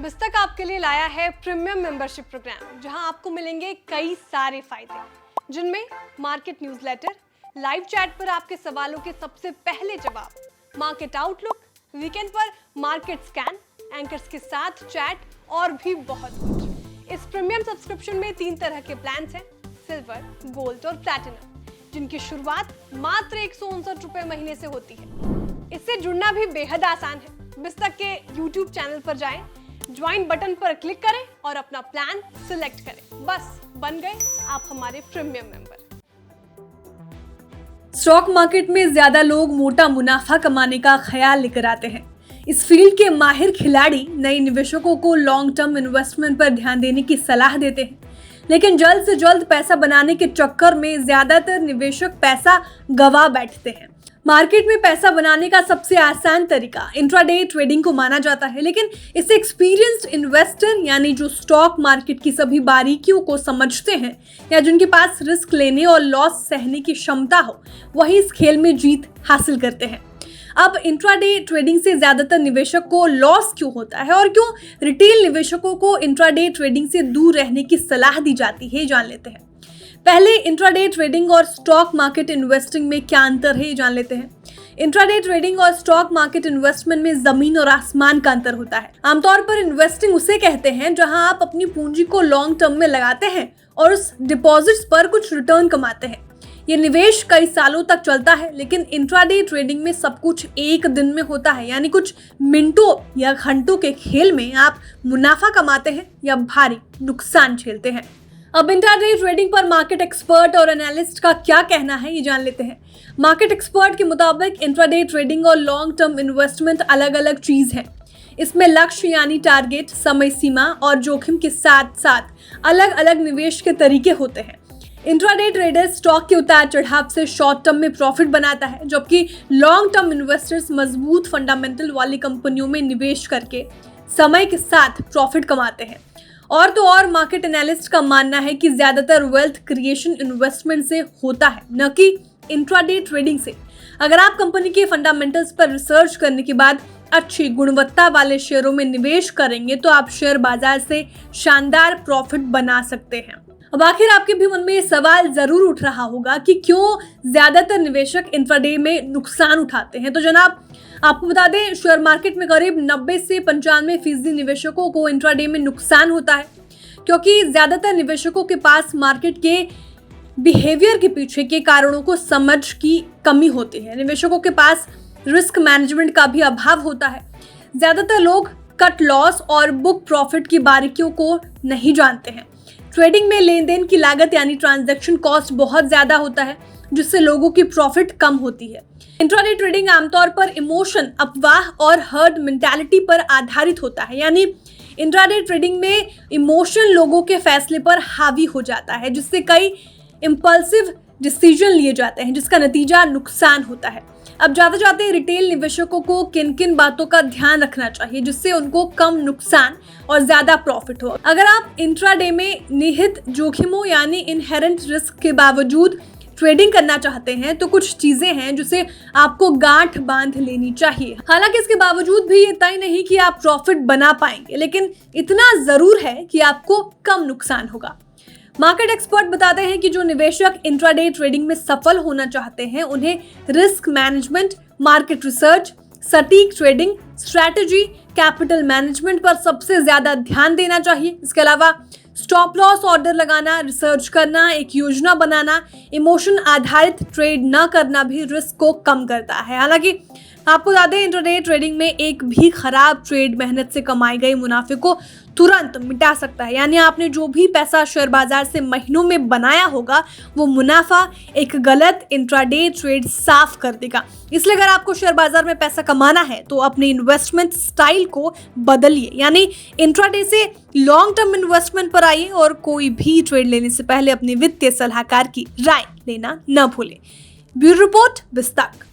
बिस्तक आपके लिए लाया है प्रीमियम मेंबरशिप प्रोग्राम, जहां आपको मिलेंगे कई सारे फायदे, जिनमें मार्केट न्यूज़लेटर, लाइव चैट पर आपके सवालों के सबसे पहले जवाब, मार्केट आउटलुक, वीकेंड पर मार्केट स्कैन, एंकर्स के साथ चैट और भी बहुत कुछ। इस प्रीमियम सब्सक्रिप्शन में 3 तरह के प्लान्स हैं, सिल्वर, गोल्ड और प्लैटिनम, जिनकी शुरुआत मात्र 159 रुपए महीने से होती है। इससे जुड़ना भी बेहद आसान है। बिस्तक के YouTube चैनल पर जाएं, ज्वाइन बटन पर क्लिक करें और अपना प्लान सिलेक्ट करें। बस बन गए आप हमारे प्रीमियम मेंबर। स्टॉक मार्केट में ज्यादा लोग मोटा मुनाफा कमाने का ख्याल लेकर आते हैं। इस फील्ड के माहिर खिलाड़ी नए निवेशकों को लॉन्ग टर्म इन्वेस्टमेंट पर ध्यान देने की सलाह देते हैं, लेकिन जल्द से जल्द पैसा बनाने के चक्कर में ज्यादातर निवेशक पैसा गवा बैठते हैं। मार्केट में पैसा बनाने का सबसे आसान तरीका इंट्राडे ट्रेडिंग को माना जाता है, लेकिन इसे एक्सपीरियंस्ड इन्वेस्टर यानी जो स्टॉक मार्केट की सभी बारीकियों को समझते हैं या जिनके पास रिस्क लेने और लॉस सहने की क्षमता हो, वही इस खेल में जीत हासिल करते हैं। अब इंट्राडे ट्रेडिंग से ज्यादातर निवेशक को लॉस क्यों होता है और क्यों रिटेल निवेशकों को इंट्राडे ट्रेडिंग से दूर रहने की सलाह दी जाती है, जान लेते हैं। पहले इंट्राडे ट्रेडिंग और स्टॉक मार्केट इन्वेस्टिंग में क्या अंतर है, जान लेते हैं। इंट्राडे ट्रेडिंग और स्टॉक मार्केट इन्वेस्टमेंट में जमीन और आसमान का अंतर होता है। आमतौर पर इन्वेस्टिंग उसे कहते हैं जहां आप अपनी पूंजी को लॉन्ग टर्म में लगाते हैं और उस डिपॉजिट्स पर कुछ रिटर्न कमाते हैं। ये निवेश कई सालों तक चलता है, लेकिन इंट्राडे ट्रेडिंग में सब कुछ एक दिन में होता है, यानी कुछ मिनटों या घंटों के खेल में आप मुनाफा कमाते हैं या भारी नुकसान झेलते हैं। अब इंट्राडे ट्रेडिंग पर मार्केट एक्सपर्ट और एनालिस्ट का क्या कहना है, ये जान लेते हैं। मार्केट एक्सपर्ट के मुताबिक इंट्राडे ट्रेडिंग और लॉन्ग टर्म इन्वेस्टमेंट अलग अलग चीज है। इसमें लक्ष्य यानी टारगेट, समय सीमा और जोखिम के साथ साथ अलग अलग निवेश के तरीके होते हैं। इंट्राडे ट्रेडर स्टॉक के उतार चढ़ाव से शॉर्ट टर्म में प्रॉफिट बनाता है, जबकि लॉन्ग टर्म इन्वेस्टर्स मजबूत फंडामेंटल वाली कंपनियों में निवेश करके समय के साथ प्रॉफिट कमाते हैं। और तो और मार्केट एनालिस्ट का मानना है कि ज्यादातर वेल्थ क्रिएशन इन्वेस्टमेंट से होता है, न कि इंट्राडे ट्रेडिंग से। अगर आप कंपनी के फंडामेंटल्स पर रिसर्च करने के बाद अच्छी गुणवत्ता वाले शेयरों में निवेश करेंगे तो आप शेयर बाजार से शानदार प्रॉफिट बना सकते हैं। अब आखिर आपके भी मन में ये सवाल जरूर उठ रहा होगा कि क्यों ज्यादातर निवेशक इंट्राडे में नुकसान उठाते हैं। तो जनाब, आपको बता दें, शेयर मार्केट में करीब 90 से 95% निवेशकों को इंट्राडे में नुकसान होता है, क्योंकि ज्यादातर निवेशकों के पास मार्केट के बिहेवियर के पीछे के कारणों को समझ की कमी होती है। निवेशकों के पास रिस्क मैनेजमेंट का भी अभाव होता है। ज्यादातर लोग कट लॉस और बुक प्रॉफिट की बारीकियों को नहीं जानते हैं। ट्रेडिंग में लेन देन की लागत यानी ट्रांजैक्शन कॉस्ट बहुत ज्यादा होता है, जिससे लोगों की प्रॉफिट कम होती है। इंट्राडे ट्रेडिंग आमतौर पर इमोशन, अफवाह और हर्ड मेंटालिटी पर आधारित होता है, यानी इंट्राडे ट्रेडिंग में इमोशन लोगों के फैसले पर हावी हो जाता है, जिससे कई इम्पल्सिव डिसीजन लिए जाते हैं, जिसका नतीजा नुकसान होता है। अब जाते जाते रिटेल निवेशकों को किन किन बातों का ध्यान रखना चाहिए जिससे उनको कम नुकसान और ज्यादा प्रॉफिट हो। अगर आप इंट्राडे में निहित जोखिमों यानी इनहेरेंट रिस्क के बावजूद ट्रेडिंग करना चाहते हैं तो कुछ चीजें हैं जिसे आपको गांठ बांध लेनी चाहिए। हालांकि इसके बावजूद भी ये तय नहीं कि आप प्रॉफिट बना पाएंगे, लेकिन इतना जरूर है कि आपको कम नुकसान होगा। मार्केट एक्सपर्ट बताते हैं कि जो निवेशक इंट्राडे ट्रेडिंग में सफल होना चाहते हैं, उन्हें रिस्क मैनेजमेंट, मार्केट रिसर्च, सटीक ट्रेडिंग स्ट्रैटेजी, कैपिटल मैनेजमेंट पर सबसे ज्यादा ध्यान देना चाहिए। इसके अलावा स्टॉप लॉस ऑर्डर लगाना, रिसर्च करना, एक योजना बनाना, इमोशन आधारित ट्रेड न करना भी रिस्क को कम करता है। हालांकि आपको बता दें, इंट्राडे ट्रेडिंग में एक भी खराब ट्रेड मेहनत से कमाए गए मुनाफे को तुरंत मिटा सकता है, यानी आपने जो भी पैसा शेयर बाजार से महीनों में बनाया होगा वो मुनाफा एक गलत इंट्राडे ट्रेड साफ कर देगा। इसलिए अगर आपको शेयर बाजार में पैसा कमाना है तो अपने इन्वेस्टमेंट स्टाइल को बदलिए, यानी इंट्राडे से लॉन्ग टर्म इन्वेस्टमेंट पर आइए और कोई भी ट्रेड लेने से पहले अपने वित्तीय सलाहकार की राय लेना न भूलें। Bureau report, बिस्तक।